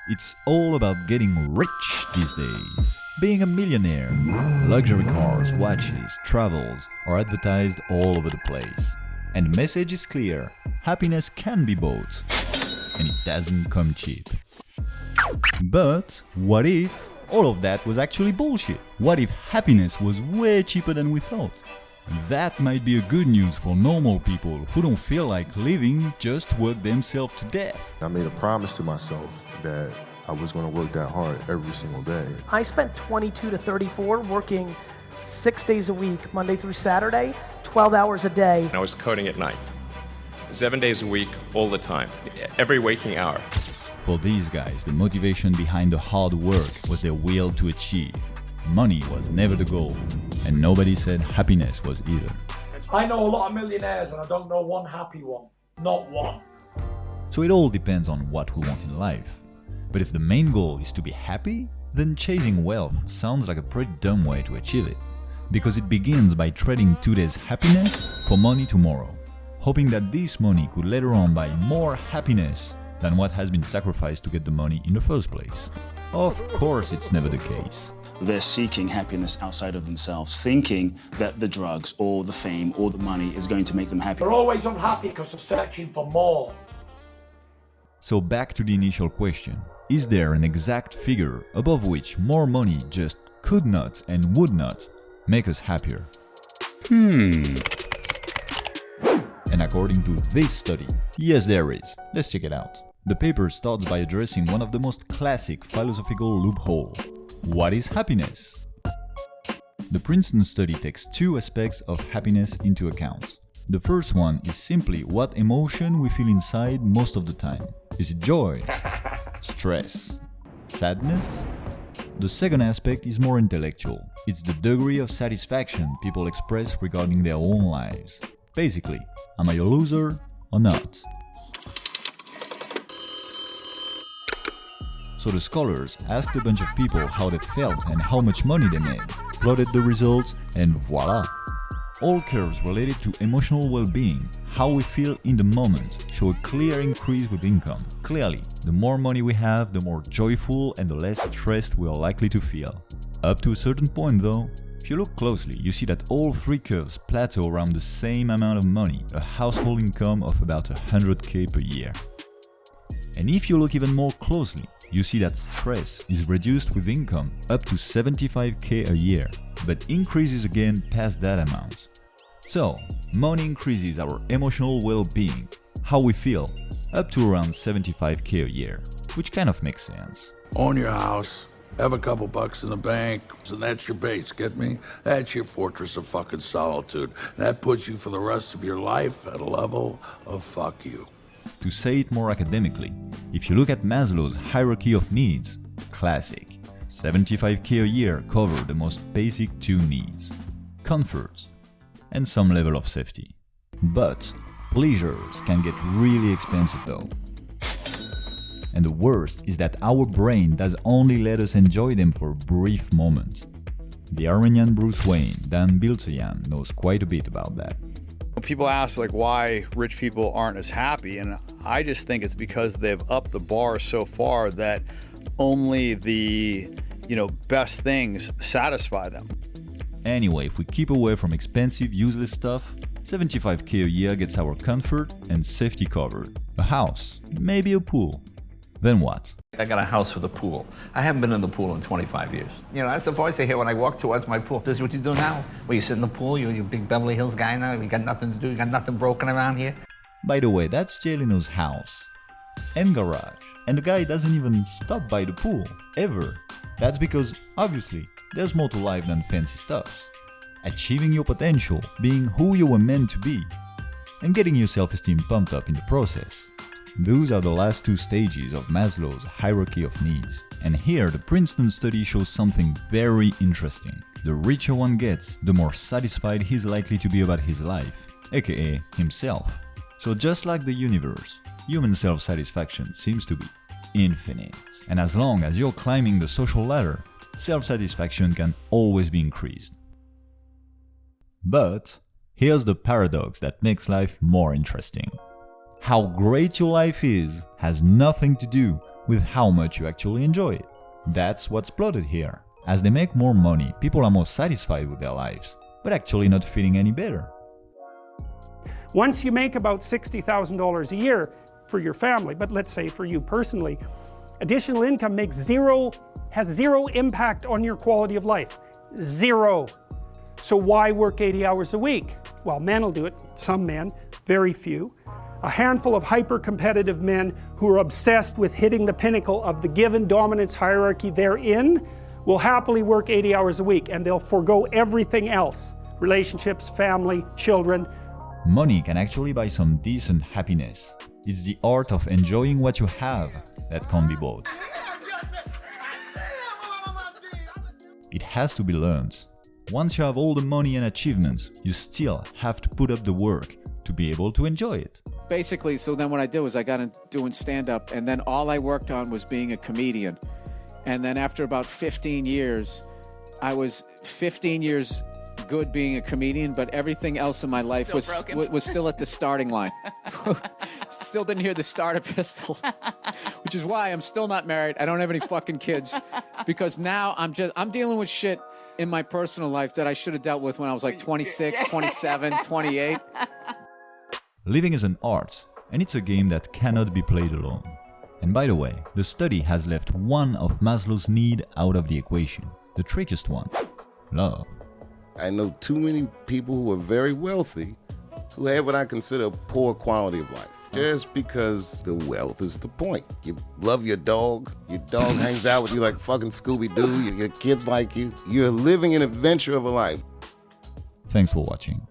It's all about getting rich these days. Being a millionaire. Luxury cars, watches, travels are advertised all over the place. And the message is clear. Happiness can be bought. And it doesn't come cheap. But what if all of that was actually bullshit? What if happiness was way cheaper than we thought? That might be a good news for normal people who don't feel like living just to work themselves to death. I made a promise to myself that I was going to work that hard every single day. I spent 22 to 34 working 6 days a week, Monday through Saturday, 12 hours a day. I was coding at night, 7 days a week, all the time, every waking hour. For these guys, the motivation behind the hard work was their will to achieve. Money was never the goal, and nobody said happiness was either. I know a lot of millionaires and I don't know one happy one. Not one. So it all depends on what we want in life. But if the main goal is to be happy, then chasing wealth sounds like a pretty dumb way to achieve it. Because it begins by trading today's happiness for money tomorrow, hoping that this money could later on buy more happiness than what has been sacrificed to get the money in the first place. Of course, it's never the case. They're seeking happiness outside of themselves, thinking that the drugs or the fame or the money is going to make them happy. They're always unhappy because they're searching for more. So back to the initial question. Is there an exact figure above which more money just could not and would not make us happier? And according to this study, yes there is. Let's check it out. The paper starts by addressing one of the most classic philosophical loopholes. What is happiness? The Princeton study takes two aspects of happiness into account. The first one is simply what emotion we feel inside most of the time. Is it joy? Stress? Sadness? The second aspect is more intellectual. It's the degree of satisfaction people express regarding their own lives. Basically, am I a loser or not? So the scholars asked a bunch of people how they felt and how much money they made, plotted the results, and voila! All curves related to emotional well-being, how we feel in the moment, show a clear increase with income. Clearly, the more money we have, the more joyful and the less stressed we are likely to feel. Up to a certain point though, if you look closely, you see that all three curves plateau around the same amount of money, a household income of about 100k per year. And if you look even more closely, you see that stress is reduced with income up to 75k a year, but increases again past that amount. So, money increases our emotional well-being, how we feel, up to around 75k a year, which kind of makes sense. Own your house, have a couple bucks in the bank, and that's your base, get me? That's your fortress of fucking solitude. That puts you for the rest of your life at a level of fuck you. To say it more academically, if you look at Maslow's hierarchy of needs, classic, 75k a year cover the most basic two needs, comfort and some level of safety. But pleasures can get really expensive though. And the worst is that our brain does only let us enjoy them for a brief moment. The Iranian Bruce Wayne, Dan Bilzerian, knows quite a bit about that. People ask why rich people aren't as happy, and I just think it's because they've upped the bar so far that only the best things satisfy them. Anyway, if we keep away from expensive, useless stuff, 75k a year gets our comfort and safety covered. A house, maybe a pool. Then what? I got a house with a pool. I haven't been in the pool in 25 years. That's the voice I hear when I walk towards my pool. This is what you do now? Well, you sit in the pool, you're a big Beverly Hills guy now, you got nothing to do, you got nothing broken around here. By the way, that's Jay Leno's house and garage. And the guy doesn't even stop by the pool, ever. That's because, obviously, there's more to life than fancy stuff. Achieving your potential, being who you were meant to be, and getting your self-esteem pumped up in the process. Those are the last two stages of Maslow's hierarchy of needs. And here the Princeton study shows something very interesting. The richer one gets, the more satisfied he's likely to be about his life, aka himself. So just like the universe, human self-satisfaction seems to be infinite. And as long as you're climbing the social ladder, self-satisfaction can always be increased. But here's the paradox that makes life more interesting. How great your life is has nothing to do with how much you actually enjoy it. That's what's plotted here. As they make more money, people are more satisfied with their lives, but actually not feeling any better. Once you make about $60,000 a year for your family, but let's say for you personally, additional income has zero impact on your quality of life. Zero. So why work 80 hours a week? Well, men will do it, some men, very few. A handful of hyper-competitive men who are obsessed with hitting the pinnacle of the given dominance hierarchy they're in will happily work 80 hours a week, and they'll forego everything else. Relationships, family, children. Money can actually buy some decent happiness. It's the art of enjoying what you have that can't be bought. It has to be learned. Once you have all the money and achievements, you still have to put up the work to be able to enjoy it. Basically, so then what I did was I got into doing stand-up, and then all I worked on was being a comedian. And then after about 15 years, I was 15 years good being a comedian, but everything else in my life was still at the starting line. Still didn't hear the starter pistol, which is why I'm still not married. I don't have any fucking kids, because now I'm dealing with shit in my personal life that I should have dealt with when I was like 26, 27, 28. Living is an art, and it's a game that cannot be played alone. And by the way, the study has left one of Maslow's needs out of the equation, the trickiest one: love. I know too many people who are very wealthy who have what I consider a poor quality of life. Just because the wealth is the point. You love your dog hangs out with you like fucking Scooby-Doo, your kids like you. You're living an adventure of a life. Thanks for watching.